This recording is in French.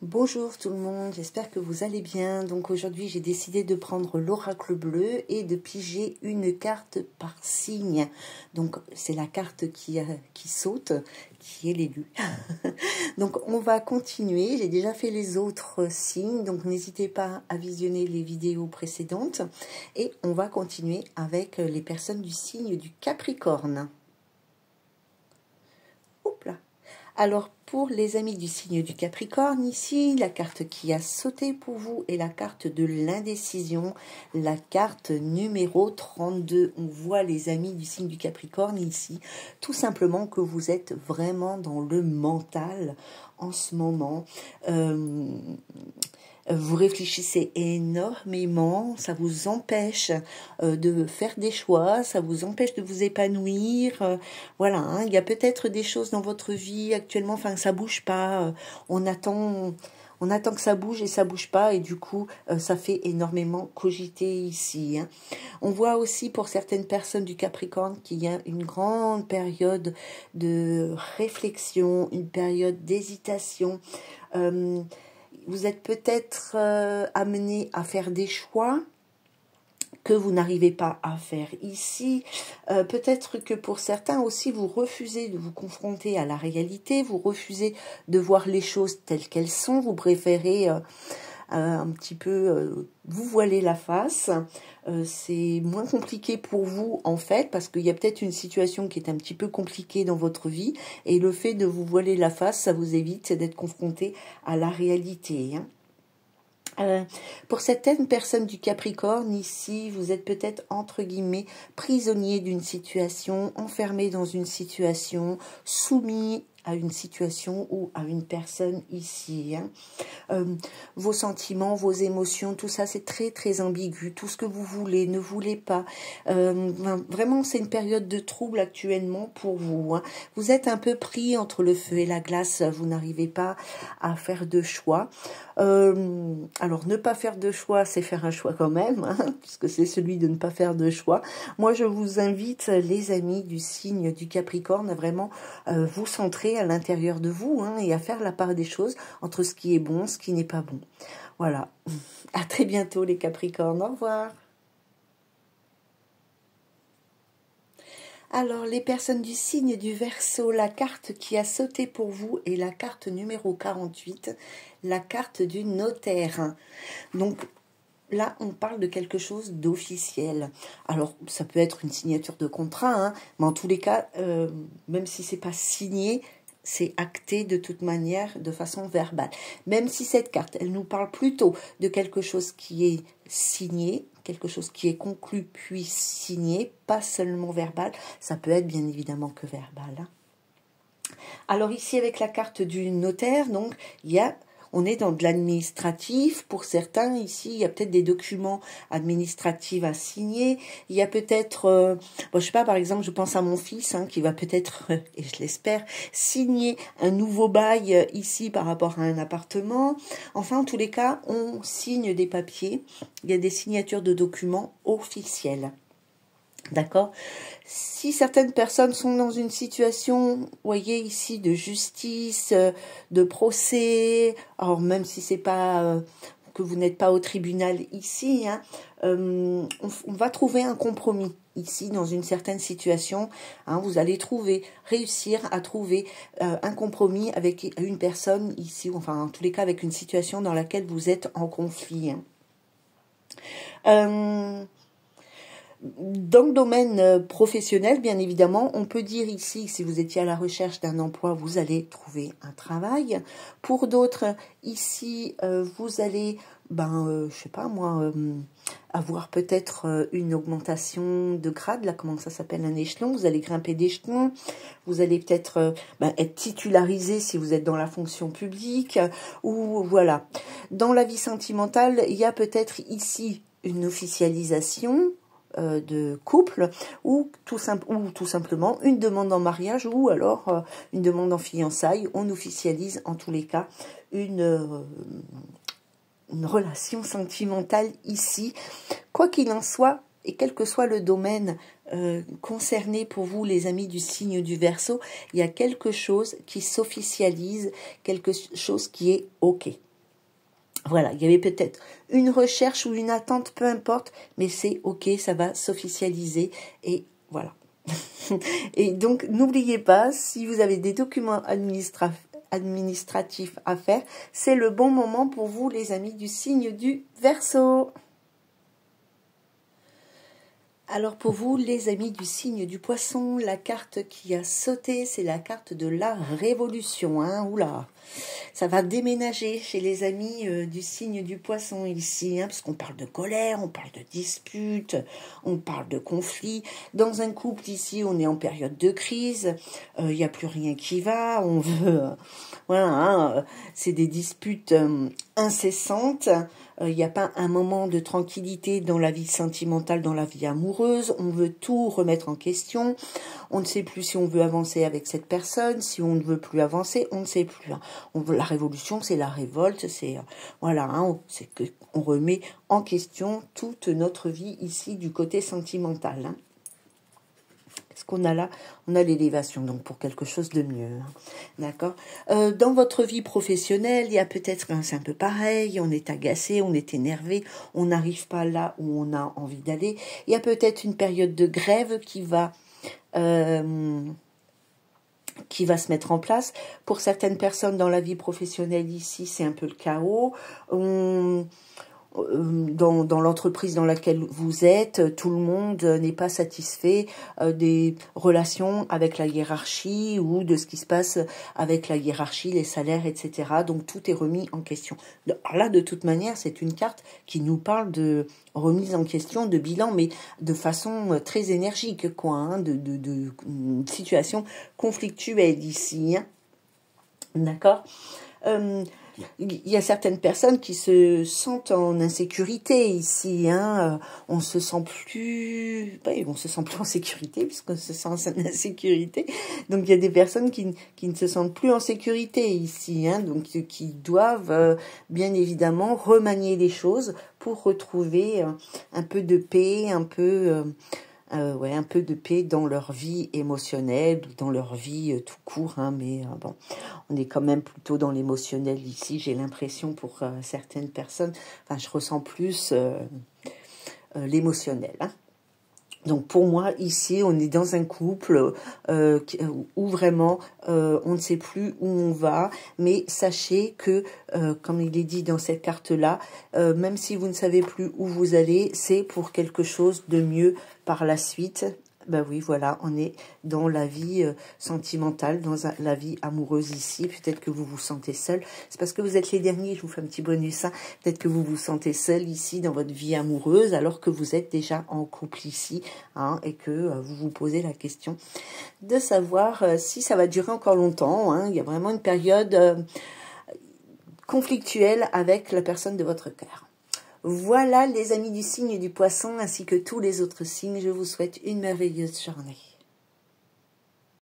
Bonjour tout le monde, j'espère que vous allez bien. Donc aujourd'hui j'ai décidé de prendre l'oracle bleu et de piger une carte par signe. Donc c'est la carte qui saute, qui est l'élu. Donc on va continuer, j'ai déjà fait les autres signes, donc n'hésitez pas à visionner les vidéos précédentes. Et on va continuer avec les personnes du signe du Capricorne. Hop là. Alors, pour les amis du signe du Capricorne, ici, la carte qui a sauté pour vous est la carte de l'indécision, la carte numéro 32. On voit les amis du signe du Capricorne ici, tout simplement que vous êtes vraiment dans le mental en ce moment. Vous réfléchissez énormément, ça vous empêche de faire des choix, ça vous empêche de vous épanouir. Voilà, hein, il y a peut-être des choses dans votre vie actuellement, enfin ça bouge pas. On attend que ça bouge et ça bouge pas et du coup ça fait énormément cogiter ici. Hein. On voit aussi pour certaines personnes du Capricorne qu'il y a une grande période de réflexion, une période d'hésitation. Vous êtes peut-être amené à faire des choix que vous n'arrivez pas à faire ici. Peut-être que pour certains aussi, vous refusez de vous confronter à la réalité, vous refusez de voir les choses telles qu'elles sont, vous préférez un petit peu vous voiler la face. C'est moins compliqué pour vous en fait parce qu'il y a peut-être une situation qui est un petit peu compliquée dans votre vie et le fait de vous voiler la face, ça vous évite d'être confronté à la réalité. Pour certaines personnes du Capricorne, ici, vous êtes peut-être, entre guillemets, prisonnier d'une situation, enfermé dans une situation, soumis à une situation ou à une personne ici. Vos sentiments, vos émotions, tout ça, c'est très, très ambigu. Tout ce que vous voulez, ne voulez pas. Vraiment, c'est une période de trouble actuellement pour vous. Hein. Vous êtes un peu pris entre le feu et la glace. Vous n'arrivez pas à faire de choix. Alors, ne pas faire de choix, c'est faire un choix quand même, hein, puisque c'est celui de ne pas faire de choix. Moi, je vous invite, les amis du signe du Capricorne, à vraiment vous centrer à l'intérieur de vous hein, et à faire la part des choses entre ce qui est bon, ce qui n'est pas bon. Voilà. À très bientôt les Capricornes. Au revoir. Alors, les personnes du signe du Verseau, la carte qui a sauté pour vous est la carte numéro 48, la carte du notaire. Donc, là, on parle de quelque chose d'officiel. Alors, ça peut être une signature de contrat, hein, mais en tous les cas, même si c'est pas signé, c'est acté de toute manière, de façon verbale. Même si cette carte, elle nous parle plutôt de quelque chose qui est signé, quelque chose qui est conclu puis signé, pas seulement verbal. Ça peut être bien évidemment que verbal. Hein. Alors ici, avec la carte du notaire, donc, on est dans de l'administratif. Pour certains, ici, il y a peut-être des documents administratifs à signer. Il y a peut-être, je sais pas, par exemple, je pense à mon fils hein, qui va peut-être, et je l'espère, signer un nouveau bail ici par rapport à un appartement. Enfin, en tous les cas, on signe des papiers. Il y a des signatures de documents officiels. D'accord. Si certaines personnes sont dans une situation, voyez ici, de justice, de procès, alors même si c'est pas que vous n'êtes pas au tribunal ici, hein, on va trouver un compromis ici dans une certaine situation. Hein, vous allez réussir à trouver un compromis avec une personne ici, enfin en tous les cas avec une situation dans laquelle vous êtes en conflit. Hein. Dans le domaine professionnel, bien évidemment, on peut dire ici, si vous étiez à la recherche d'un emploi, vous allez trouver un travail. Pour d'autres, ici, vous allez, je sais pas moi, avoir peut-être une augmentation de grade, là, comment ça s'appelle, un échelon, vous allez grimper d'échelon, vous allez peut-être être titularisé si vous êtes dans la fonction publique, ou voilà. Dans la vie sentimentale, il y a peut-être ici une officialisation, de couple ou tout simplement une demande en mariage ou alors une demande en fiançailles. On officialise en tous les cas une relation sentimentale ici. Quoi qu'il en soit, et quel que soit le domaine concerné pour vous, les amis du signe du Verseau, il y a quelque chose qui s'officialise, quelque chose qui est OK. Voilà, il y avait peut-être une recherche ou une attente, peu importe, mais c'est ok, ça va s'officialiser et voilà. Et donc, n'oubliez pas, si vous avez des documents administratifs à faire, c'est le bon moment pour vous, les amis du signe du Verseau. Alors pour vous, les amis du signe du Poisson, la carte qui a sauté, c'est la carte de la révolution. Hein. Oula, ça va déménager chez les amis du signe du Poisson ici, hein, parce qu'on parle de colère, on parle de dispute, on parle de conflit. Dans un couple ici, on est en période de crise, il n'y a plus rien qui va, on veut... voilà, hein, c'est des disputes incessantes. Il n'y a pas un moment de tranquillité dans la vie sentimentale, dans la vie amoureuse. On veut tout remettre en question. On ne sait plus si on veut avancer avec cette personne, si on ne veut plus avancer, on ne sait plus. Hein. La révolution, c'est la révolte, c'est voilà, hein, c'est que on remet en question toute notre vie ici du côté sentimental. Hein. Qu'est-ce qu'on a là? On a l'élévation, donc pour quelque chose de mieux. Hein. D'accord. Dans votre vie professionnelle, il y a peut-être, c'est un peu pareil, on est agacé, on est énervé, on n'arrive pas là où on a envie d'aller. Il y a peut-être une période de grève qui va se mettre en place. Pour certaines personnes dans la vie professionnelle ici, c'est un peu le chaos. Dans l'entreprise dans laquelle vous êtes, tout le monde n'est pas satisfait des relations avec la hiérarchie ou de ce qui se passe avec la hiérarchie, les salaires, etc. Donc tout est remis en question. Alors là, de toute manière, c'est une carte qui nous parle de remise en question, de bilan, mais de façon très énergique, quoi, hein, de situation conflictuelle ici. Hein. D'accord. Il y a certaines personnes qui se sentent en insécurité ici. Hein. On se sent plus en sécurité puisqu'on se sent en insécurité. Donc il y a des personnes qui ne se sentent plus en sécurité ici. Hein. Donc qui doivent bien évidemment remanier les choses pour retrouver un peu de paix, un peu de paix dans leur vie émotionnelle ou dans leur vie tout court, hein, mais bon, on est quand même plutôt dans l'émotionnel ici, j'ai l'impression pour certaines personnes, enfin je ressens plus l'émotionnel, hein. Donc pour moi, ici, on est dans un couple où vraiment on ne sait plus où on va, mais sachez que, comme il est dit dans cette carte-là, même si vous ne savez plus où vous allez, c'est pour quelque chose de mieux par la suite. Ben oui, voilà, on est dans la vie sentimentale, dans la vie amoureuse ici. Peut-être que vous vous sentez seul. C'est parce que vous êtes les derniers, je vous fais un petit bonus. Hein. Peut-être que vous vous sentez seul ici dans votre vie amoureuse, alors que vous êtes déjà en couple ici, hein, et que vous vous posez la question de savoir si ça va durer encore longtemps. Hein. Il y a vraiment une période conflictuelle avec la personne de votre cœur. Voilà les amis du signe du Poisson ainsi que tous les autres signes, je vous souhaite une merveilleuse journée.